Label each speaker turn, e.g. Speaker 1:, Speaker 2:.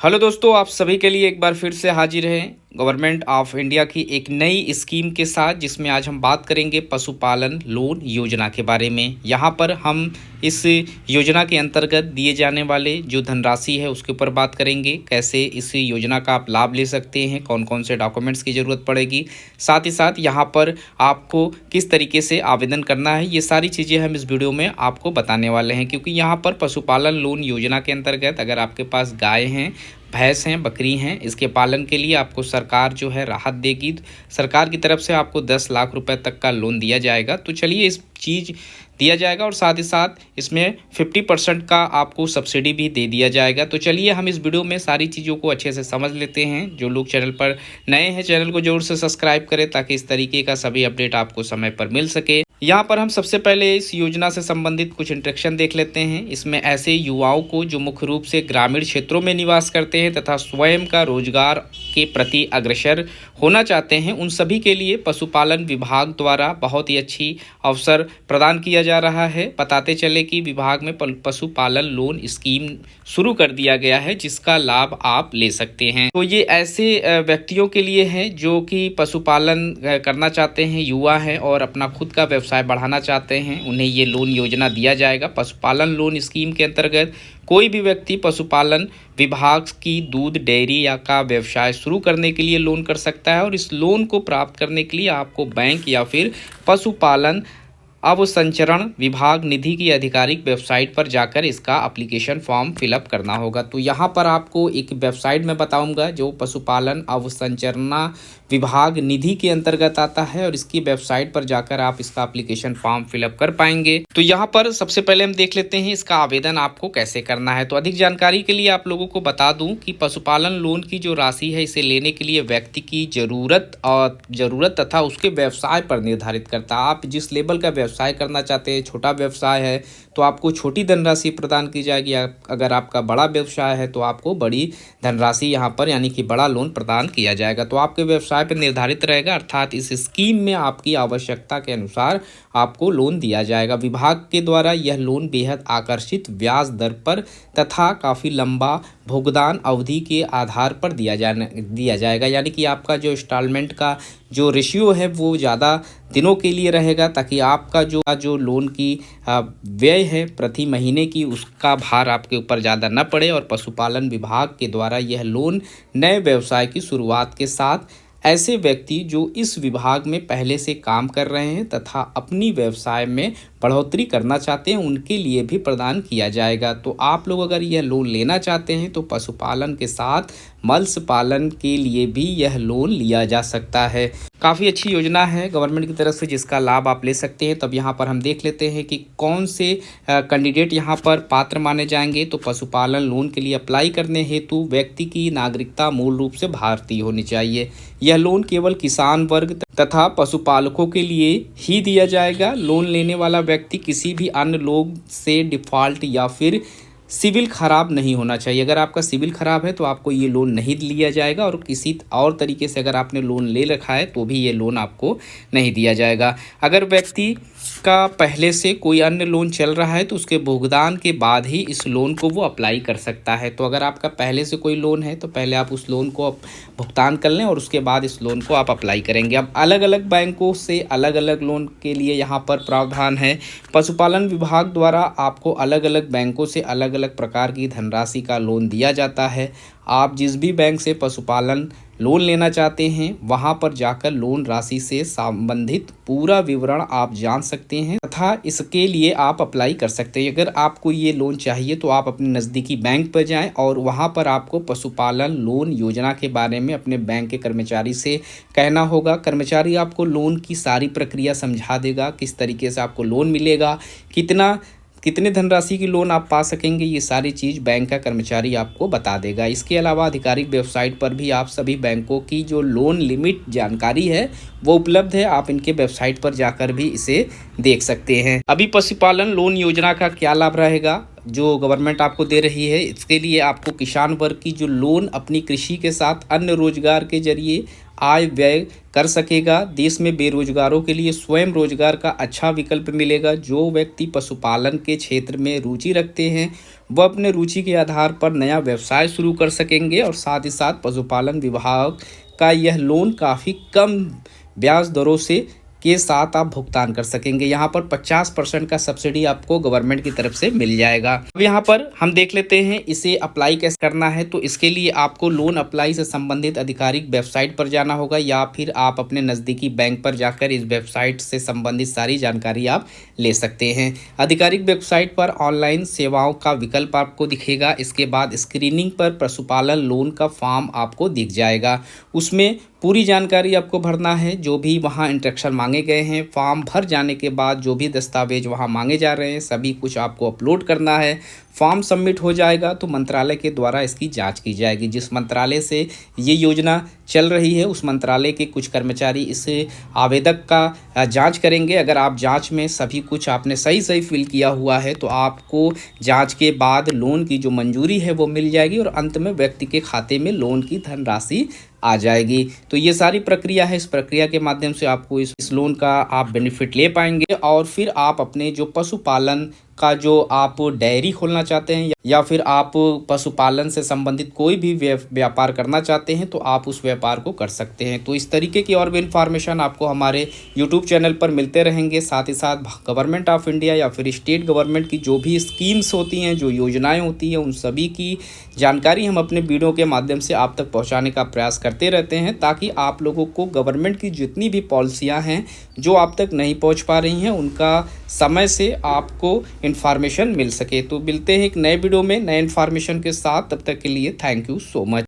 Speaker 1: Hello दोस्तों, आप सभी के लिए एक बार फिर से हाजिर हैं गवर्नमेंट ऑफ इंडिया की एक नई स्कीम के साथ, जिसमें आज हम बात करेंगे पशुपालन लोन योजना के बारे में। यहाँ पर हम इस योजना के अंतर्गत दिए जाने वाले जो धनराशि है उसके ऊपर बात करेंगे, कैसे इस योजना का आप लाभ ले सकते हैं, कौन कौन से डॉक्यूमेंट्स की ज़रूरत पड़ेगी, साथ ही साथ यहाँ पर आपको किस तरीके से आवेदन करना है। ये सारी चीज़ें हम इस वीडियो में आपको बताने वाले हैं, क्योंकि यहाँ पर पशुपालन लोन योजना के अंतर्गत अगर आपके पास गाय हैं, भैंस हैं, बकरी हैं, इसके पालन के लिए आपको सरकार जो है राहत देगी। सरकार की तरफ से आपको 10 लाख रुपए तक का लोन दिया जाएगा। तो चलिए इस चीज़ दिया जाएगा और साथ ही साथ इसमें 50% का आपको सब्सिडी भी दे दिया जाएगा। तो चलिए हम इस वीडियो में सारी चीज़ों को अच्छे से समझ लेते हैं। जो लोग चैनल पर नए हैं, चैनल को जरूर से सब्सक्राइब करें ताकि इस तरीके का सभी अपडेट आपको समय पर मिल सके। यहाँ पर हम सबसे पहले इस योजना से संबंधित कुछ इंस्ट्रक्शन देख लेते हैं। इसमें ऐसे युवाओं को जो मुख्य रूप से ग्रामीण क्षेत्रों में निवास करते हैं तथा स्वयं का रोजगार के प्रति अग्रसर होना चाहते हैं, उन सभी के लिए पशुपालन विभाग द्वारा बहुत ही अच्छी अवसर प्रदान किया जा रहा है। बताते चले कि विभाग में पशुपालन लोन स्कीम शुरू कर दिया गया है, जिसका लाभ आप ले सकते हैं। तो ये ऐसे व्यक्तियों के लिए है जो कि पशुपालन करना चाहते हैं, युवा हैं और अपना खुद का व्यवसाय बढ़ाना चाहते हैं, उन्हें ये लोन योजना दिया जाएगा। पशुपालन लोन स्कीम के अंतर्गत कोई भी व्यक्ति पशुपालन विभाग की दूध डेयरी या का व्यवसाय शुरू करने के लिए लोन कर सकता है, और इस लोन को प्राप्त करने के लिए आपको बैंक या फिर पशुपालन अवसंरचरण विभाग निधि की आधिकारिक वेबसाइट पर जाकर इसका एप्लीकेशन फॉर्म फिलअप करना होगा। तो यहाँ पर आपको एक वेबसाइट में बताऊंगा जो पशुपालन अवसंरचरण विभाग निधि के अंतर्गत आता है, और इसकी वेबसाइट पर जाकर आप इसका एप्लीकेशन फॉर्म फिलअप कर पाएंगे। तो यहाँ पर सबसे पहले हम देख लेते हैं इसका आवेदन आपको कैसे करना है। तो अधिक जानकारी के लिए आप लोगों को बता दूं कि पशुपालन लोन की जो राशि है, इसे लेने के लिए व्यक्ति की जरूरत तथा उसके व्यवसाय पर निर्धारित करता है। आप जिस लेवल का व्यवसाय करना चाहते हैं, छोटा व्यवसाय है तो आपको छोटी धनराशि प्रदान की जाएगी, अगर आपका बड़ा व्यवसाय है तो आपको बड़ी धनराशि यहाँ पर यानी कि बड़ा लोन प्रदान किया जाएगा। तो आपके व्यवसाय पर निर्धारित रहेगा, अर्थात इस स्कीम में आपकी आवश्यकता के अनुसार आपको लोन दिया जाएगा। विभाग के द्वारा यह लोन बेहद आकर्षित ब्याज दर पर तथा काफ़ी लंबा भुगतान अवधि के आधार पर दिया जाएगा, यानी कि आपका जो इंस्टॉलमेंट का जो रेशियो है वो ज़्यादा दिनों के लिए रहेगा, ताकि आपका जो लोन की व्यय है प्रति महीने की, उसका भार आपके ऊपर ज़्यादा न पड़े। और पशुपालन विभाग के द्वारा यह लोन नए व्यवसाय की शुरुआत के साथ ऐसे व्यक्ति जो इस विभाग में पहले से काम कर रहे हैं तथा अपनी व्यवसाय में बढ़ोतरी करना चाहते हैं, उनके लिए भी प्रदान किया जाएगा। तो आप लोग अगर यह लोन लेना चाहते हैं तो पशुपालन के साथ मत्स्य पालन के लिए भी यह लोन लिया जा सकता है। काफ़ी अच्छी योजना है गवर्नमेंट की तरफ से, जिसका लाभ आप ले सकते हैं। तब यहाँ पर हम देख लेते हैं कि कौन से कैंडिडेट यहाँ पर पात्र माने जाएंगे। तो पशुपालन लोन के लिए अप्लाई करने हेतु व्यक्ति की नागरिकता मूल रूप से भारतीय होनी चाहिए। यह लोन केवल किसान वर्ग तथा पशुपालकों के लिए ही दिया जाएगा। लोन लेने वाला व्यक्ति किसी भी अन्य लोग से डिफ़ॉल्ट या फिर सिविल खराब नहीं होना चाहिए। अगर आपका सिविल खराब है तो आपको ये लोन नहीं लिया जाएगा, और किसी और तरीके से अगर आपने लोन ले रखा है तो भी ये लोन आपको नहीं दिया जाएगा। अगर व्यक्ति का पहले से कोई अन्य लोन चल रहा है तो उसके भुगतान के बाद ही इस लोन को वो अप्लाई कर सकता है। तो अगर आपका पहले से कोई लोन है तो पहले आप उस लोन को भुगतान कर लें और उसके बाद इस लोन को आप अप्लाई करेंगे। अब अलग अलग बैंकों से अलग अलग लोन के लिए यहाँ पर प्रावधान है। पशुपालन विभाग द्वारा आपको अलग अलग बैंकों से अलग अलग प्रकार की धनराशि का लोन दिया जाता है। आप जिस भी बैंक से पशुपालन लोन लेना चाहते हैं वहां पर जाकर लोन राशि से संबंधित पूरा विवरण आप जान सकते हैं तथा इसके लिए आप अप्लाई कर सकते हैं। अगर आपको ये लोन चाहिए तो आप अपने नज़दीकी बैंक पर जाएं और वहां पर आपको पशुपालन लोन योजना के बारे में अपने बैंक के कर्मचारी से कहना होगा। कर्मचारी आपको लोन की सारी प्रक्रिया समझा देगा, किस तरीके से आपको लोन मिलेगा, कितने धनराशि की लोन आप पा सकेंगे, ये सारी चीज़ बैंक का कर्मचारी आपको बता देगा। इसके अलावा आधिकारिक वेबसाइट पर भी आप सभी बैंकों की जो लोन लिमिट जानकारी है वो उपलब्ध है। आप इनके वेबसाइट पर जाकर भी इसे देख सकते हैं। अभी पशुपालन लोन योजना का क्या लाभ रहेगा जो गवर्नमेंट आपको दे रही है, इसके लिए आपको किसान वर्ग की जो लोन अपनी कृषि के साथ अन्य रोजगार के जरिए आय व्यय कर सकेगा। देश में बेरोजगारों के लिए स्वयं रोजगार का अच्छा विकल्प मिलेगा। जो व्यक्ति पशुपालन के क्षेत्र में रुचि रखते हैं वह अपने रुचि के आधार पर नया व्यवसाय शुरू कर सकेंगे और साथ ही साथ पशुपालन विभाग का यह लोन काफ़ी कम ब्याज दरों से के साथ आप भुगतान कर सकेंगे। यहाँ पर 50% का सब्सिडी आपको गवर्नमेंट की तरफ से मिल जाएगा। अब यहाँ पर हम देख लेते हैं इसे अप्लाई कैसे करना है। तो इसके लिए आपको लोन अप्लाई से संबंधित आधिकारिक वेबसाइट पर जाना होगा या फिर आप अपने नज़दीकी बैंक पर जाकर इस वेबसाइट से संबंधित सारी जानकारी आप ले सकते हैं। आधिकारिक वेबसाइट पर ऑनलाइन सेवाओं का विकल्प आपको दिखेगा। इसके बाद स्क्रीनिंग पर पशुपालन लोन का फॉर्म आपको दिख जाएगा। उसमें पूरी जानकारी आपको भरना है, जो भी वहाँ इंस्ट्रक्शन मांगे गए हैं। फॉर्म भर जाने के बाद जो भी दस्तावेज वहाँ मांगे जा रहे हैं सभी कुछ आपको अपलोड करना है। फॉर्म सबमिट हो जाएगा तो मंत्रालय के द्वारा इसकी जांच की जाएगी। जिस मंत्रालय से ये योजना चल रही है उस मंत्रालय के कुछ कर्मचारी इस आवेदक का जांच करेंगे। अगर आप जांच में सभी कुछ आपने सही फिल किया हुआ है तो आपको जांच के बाद लोन की जो मंजूरी है वो मिल जाएगी और अंत में व्यक्ति के खाते में लोन की धनराशि आ जाएगी। तो ये सारी प्रक्रिया है। इस प्रक्रिया के माध्यम से आपको इस लोन का आप बेनिफिट ले पाएंगे और फिर आप अपने जो पशुपालन का जो आप डेयरी खोलना चाहते हैं या फिर आप पशुपालन से संबंधित कोई भी व्यापार करना चाहते हैं तो आप उस व्यापार को कर सकते हैं। तो इस तरीके की और भी इन्फॉर्मेशन आपको हमारे यूट्यूब चैनल पर मिलते रहेंगे। साथ ही साथ गवर्नमेंट ऑफ इंडिया या फिर स्टेट गवर्नमेंट की जो भी स्कीम्स होती हैं, जो योजनाएं होती हैं, उन सभी की जानकारी हम अपने वीडियो के माध्यम से आप तक पहुँचाने का प्रयास करते रहते हैं ताकि आप लोगों को गवर्नमेंट की जितनी भी पॉलिसियाँ हैं जो आप तक नहीं पहुँच पा रही हैं उनका समय से आपको इन्फॉर्मेशन मिल सके। तो मिलते हैं एक नए वीडियो में नए इन्फॉर्मेशन के साथ। तब तक के लिए थैंक यू सो मच।